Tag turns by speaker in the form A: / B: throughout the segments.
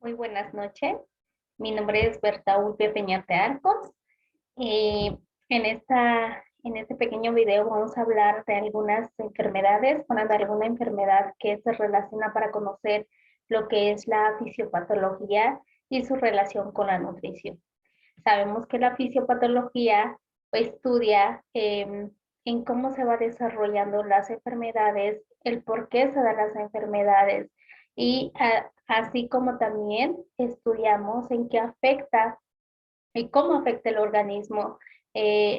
A: Muy buenas noches. Mi nombre es Berta Ulpia Peñate Arcos. En este pequeño video vamos a hablar de algunas enfermedades, bueno, de alguna enfermedad que se relaciona para conocer lo que es la fisiopatología y su relación con la nutrición. Sabemos que la fisiopatología estudia en cómo se va desarrollando las enfermedades, el por qué se dan las enfermedades y así como también estudiamos en qué afecta y cómo afecta el organismo,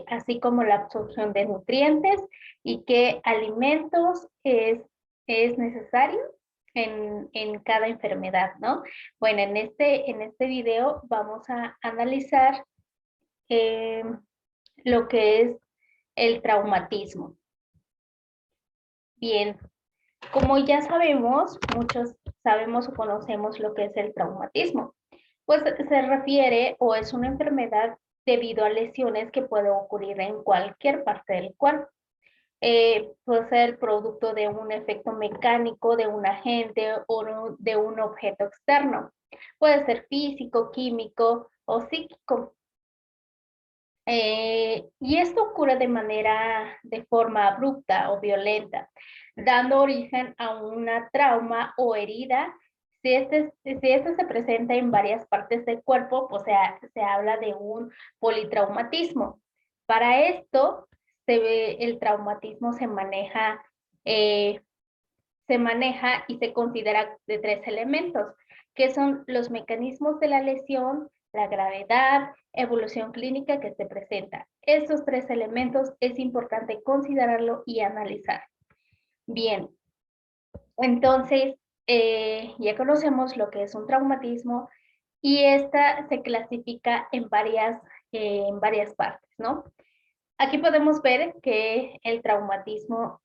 A: así como la absorción de nutrientes y qué alimentos es necesario en cada enfermedad, ¿no? Bueno, en este video vamos a analizar eh, lo que es el traumatismo. Bien, como ya sabemos, muchos sabemos o conocemos lo que es el traumatismo. Pues se refiere o es una enfermedad debido a lesiones que pueden ocurrir en cualquier parte del cuerpo. Puede ser producto de un efecto mecánico de un agente o de un objeto externo. Puede ser físico, químico o psíquico. Y esto ocurre de forma abrupta o violenta, dando origen a una trauma o herida. Si este se presenta en varias partes del cuerpo, pues se habla de un politraumatismo. Para esto, el traumatismo eh, se maneja y se considera de tres elementos, que son los mecanismos de la lesión, la gravedad, evolución clínica que se presenta. Estos tres elementos es importante considerarlo y analizar. Bien, entonces ya conocemos lo que es un traumatismo y esta se clasifica en varias partes, ¿no? Aquí podemos ver que traumatismos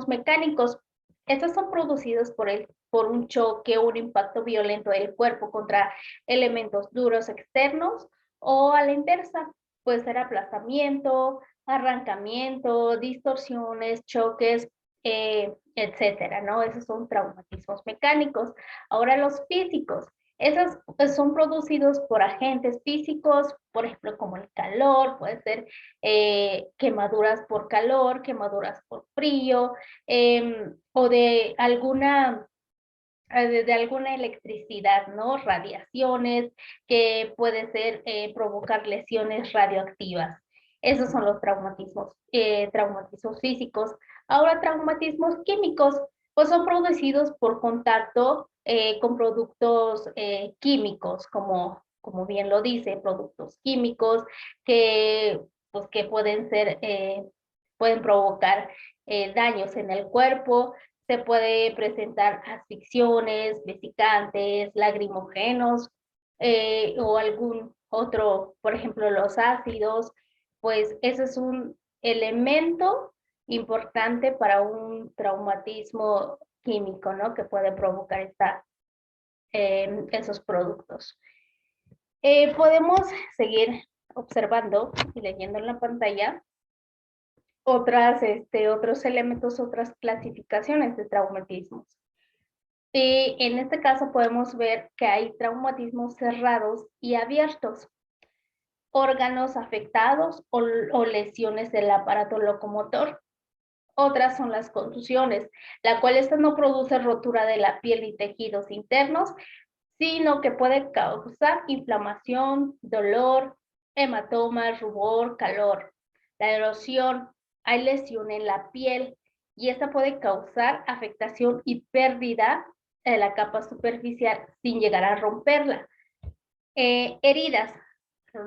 A: mecánicos, estos son producidos por un choque o un impacto violento del cuerpo contra elementos duros externos o a la inversa. Puede ser aplastamiento, arrancamiento, distorsiones, choques, etcétera, ¿no? Esos son traumatismos mecánicos. Ahora los físicos. Esos pues, son producidos por agentes físicos, por ejemplo, como el calor, puede ser quemaduras por calor, quemaduras por frío, o de alguna electricidad, ¿no? Radiaciones, que puede ser provocar lesiones radioactivas. Esos son los traumatismos físicos. Ahora, traumatismos químicos, pues son producidos por contacto con productos químicos, como bien lo dice, productos químicos que, pues, que pueden provocar daños en el cuerpo. Se puede presentar asficciones, vesicantes, lagrimógenos o algún otro, por ejemplo, los ácidos, pues ese es un elemento importante para un traumatismo químico, ¿no? Que puede provocar esos productos. Podemos seguir observando y leyendo en la pantalla otros elementos, otras clasificaciones de traumatismos. Y en este caso podemos ver que hay traumatismos cerrados y abiertos, órganos afectados o lesiones del aparato locomotor. Otras son las contusiones, la cual esta no produce rotura de la piel y tejidos internos, sino que puede causar inflamación, dolor, hematoma, rubor, calor. La erosión, hay lesión en la piel y esta puede causar afectación y pérdida de la capa superficial sin llegar a romperla. Heridas,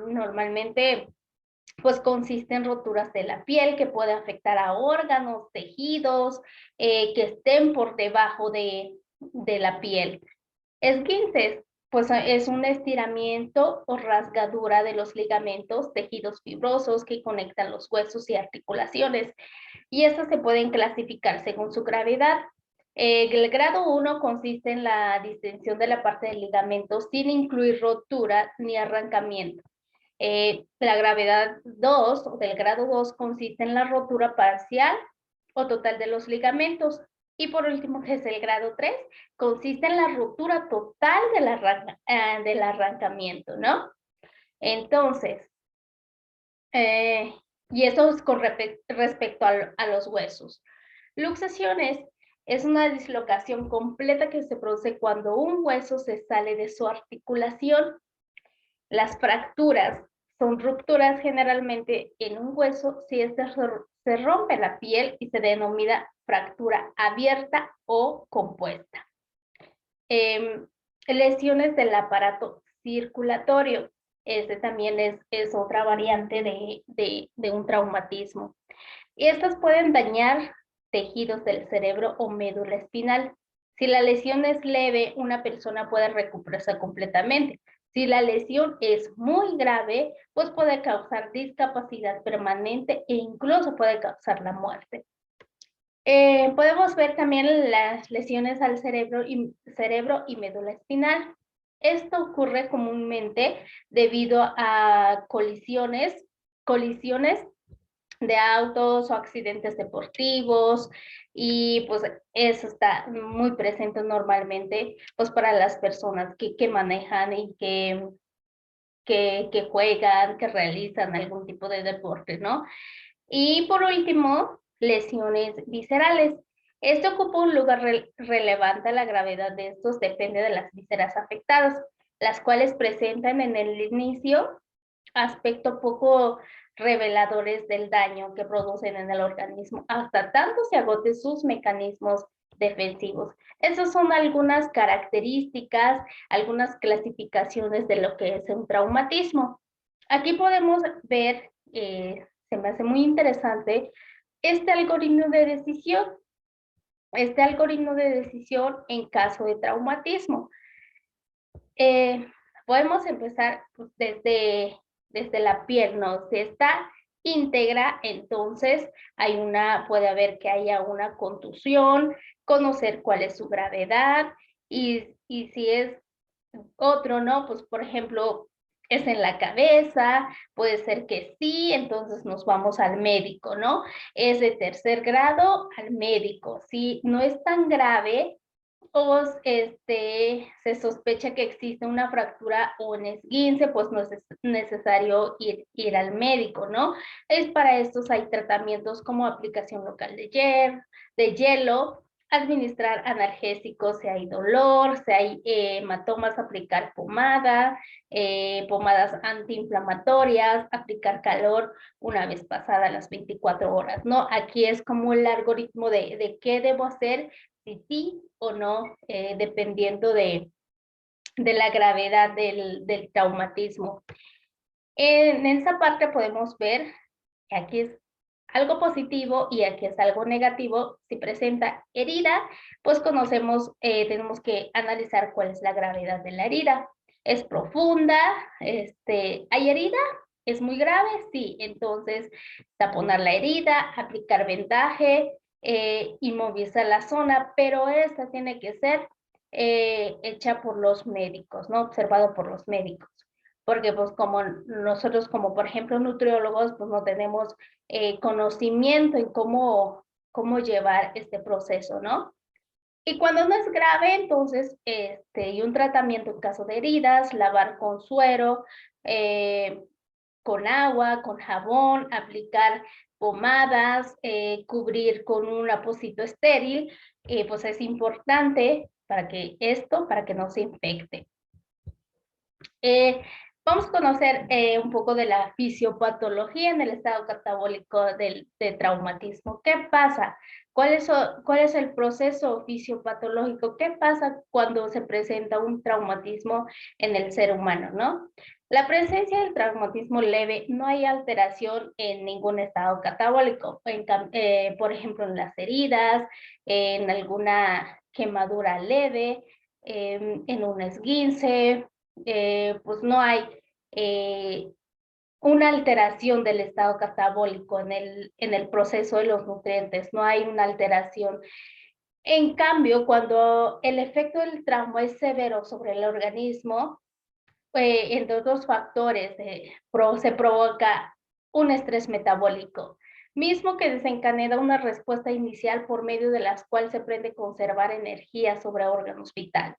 A: normalmente pues consiste en roturas de la piel que puede afectar a órganos, tejidos que estén por debajo de la piel. Esguinces, pues es un estiramiento o rasgadura de los ligamentos, tejidos fibrosos que conectan los huesos y articulaciones. Y estas se pueden clasificar según su gravedad. El grado 1 consiste en la distensión de la parte del ligamento sin incluir rotura ni arrancamiento. La gravedad 2 o del grado 2 consiste en la rotura parcial o total de los ligamentos Y por último, que es el grado 3, consiste en la ruptura total del arrancamiento, ¿no? Entonces, y eso es con respecto a los huesos. Luxaciones es una dislocación completa que se produce cuando un hueso se sale de su articulación. Las fracturas son rupturas generalmente en un hueso si este se rompe la piel y se denomina fractura abierta o compuesta. Lesiones del aparato circulatorio. Este también es otra variante de un traumatismo. Y estas pueden dañar tejidos del cerebro o médula espinal. Si la lesión es leve, una persona puede recuperarse completamente. Si la lesión es muy grave, pues puede causar discapacidad permanente e incluso puede causar la muerte. Podemos ver también las lesiones al cerebro y médula espinal. Esto ocurre comúnmente debido a colisiones de autos o accidentes deportivos, y pues eso está muy presente normalmente pues para las personas que manejan y que juegan, que realizan algún tipo de deporte, ¿no? Y por último, lesiones viscerales. Esto ocupa un lugar relevante. La gravedad de estos depende de las vísceras afectadas, las cuales presentan en el inicio aspecto poco reveladores del daño que producen en el organismo, hasta tanto se agoten sus mecanismos defensivos. Esas son algunas características, algunas clasificaciones de lo que es un traumatismo. Aquí podemos ver, se me hace muy interesante, este algoritmo de decisión. Este algoritmo de decisión en caso de traumatismo. Podemos empezar pues, desde la piel, ¿no? Si está íntegra, entonces puede haber que haya una contusión, conocer cuál es su gravedad, y si es otro, ¿no? Pues por ejemplo, es en la cabeza, puede ser que sí, entonces nos vamos al médico, ¿no? Es de tercer grado al médico. Si no es tan grave, o se sospecha que existe una fractura o un esguince, pues no es necesario ir al médico, ¿no? Para estos hay tratamientos como aplicación local de hielo, administrar analgésicos si hay dolor, si hay hematomas, aplicar pomadas antiinflamatorias, aplicar calor una vez pasadas las 24 horas, ¿no? Aquí es como el algoritmo de qué debo hacer, si sí o no, dependiendo de la gravedad del traumatismo. En esa parte podemos ver que aquí es algo positivo y aquí es algo negativo. Si presenta herida, pues tenemos que analizar cuál es la gravedad de la herida. ¿Es profunda? ¿Hay herida? ¿Es muy grave? Sí, entonces taponar la herida, aplicar vendaje, inmovilizar la zona, pero esta tiene que ser hecha por los médicos, ¿no? Observado por los médicos. Porque pues como nosotros, como por ejemplo nutriólogos, pues no tenemos conocimiento en cómo llevar este proceso, ¿no? Y cuando no es grave, entonces, y un tratamiento en caso de heridas, lavar con suero, con agua, con jabón, aplicar pomadas, cubrir con un apósito estéril, pues es importante para que no se infecte. Vamos a conocer un poco de la fisiopatología en el estado catabólico de traumatismo. ¿Qué pasa? ¿Cuál es el proceso fisiopatológico? ¿Qué pasa cuando se presenta un traumatismo en el ser humano, no? La presencia del traumatismo leve, no hay alteración en ningún estado catabólico. Por ejemplo, en las heridas, en alguna quemadura leve, en un esguince, pues no hay una alteración del estado catabólico en el proceso de los nutrientes, no hay una alteración. En cambio, cuando el efecto del trauma es severo sobre el organismo, entre otros factores, se provoca un estrés metabólico. mismo que desencadena una respuesta inicial por medio de las cuales se pretende conservar energía sobre órganos vitales.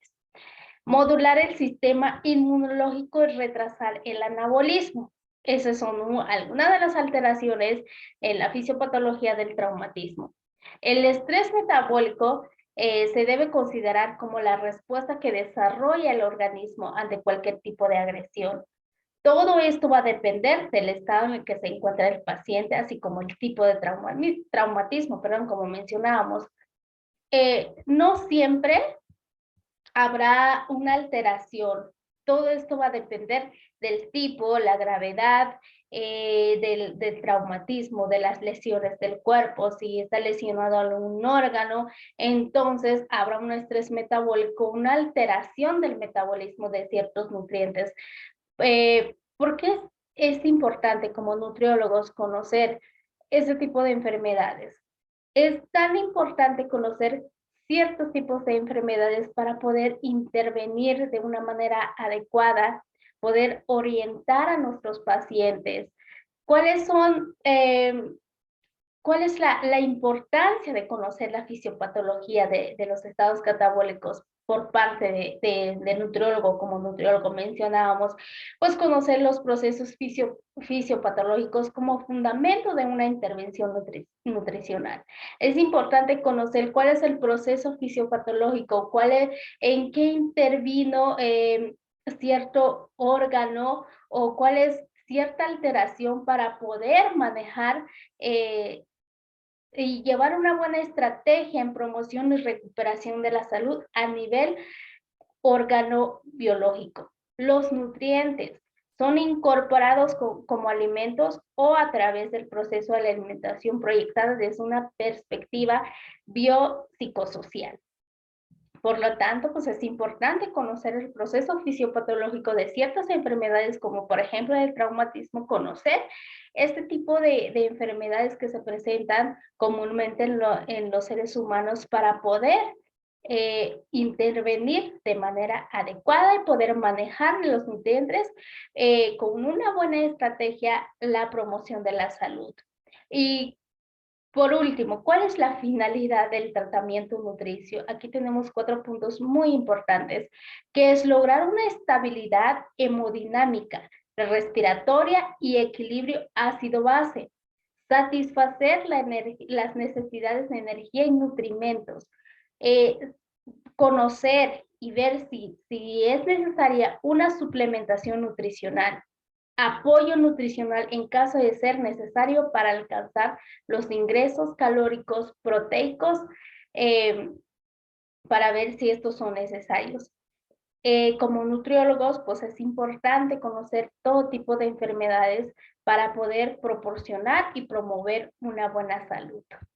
A: Modular el sistema inmunológico y retrasar el anabolismo. Esas son algunas de las alteraciones en la fisiopatología del traumatismo. El estrés metabólico se debe considerar como la respuesta que desarrolla el organismo ante cualquier tipo de agresión. Todo esto va a depender del estado en el que se encuentra el paciente, así como el tipo de traumatismo, como mencionábamos. No siempre habrá una alteración. Todo esto va a depender del tipo, la gravedad, del traumatismo, de las lesiones del cuerpo. Si está lesionado algún órgano, entonces habrá un estrés metabólico, una alteración del metabolismo de ciertos nutrientes. ¿Por qué es importante como nutriólogos conocer ese tipo de enfermedades? Es tan importante conocer ciertos tipos de enfermedades para poder intervenir de una manera adecuada, poder orientar a nuestros pacientes. ¿Cuáles son ¿Cuál es la importancia de conocer la fisiopatología de los estados catabólicos por parte de nutriólogo, como nutriólogo mencionábamos? Pues conocer los procesos fisiopatológicos como fundamento de una intervención nutricional. Es importante conocer cuál es el proceso fisiopatológico, en qué intervino cierto órgano o cuál es cierta alteración para poder manejar y llevar una buena estrategia en promoción y recuperación de la salud a nivel organobiológico. Los nutrientes son incorporados como alimentos o a través del proceso de la alimentación proyectada desde una perspectiva biopsicosocial. Por lo tanto, pues es importante conocer el proceso fisiopatológico de ciertas enfermedades, como por ejemplo el traumatismo, conocer este tipo de enfermedades que se presentan comúnmente en los seres humanos para poder intervenir de manera adecuada y poder manejar los nutrientes con una buena estrategia la promoción de la salud. Y por último, ¿cuál es la finalidad del tratamiento nutricio? Aquí tenemos 4 puntos muy importantes, que es lograr una estabilidad hemodinámica, respiratoria y equilibrio ácido-base, satisfacer las necesidades de energía y nutrimentos, eh, conocer y ver si es necesaria una suplementación nutricional, apoyo nutricional en caso de ser necesario para alcanzar los ingresos calóricos proteicos eh, para ver si estos son necesarios. Como nutriólogos, pues es importante conocer todo tipo de enfermedades para poder proporcionar y promover una buena salud.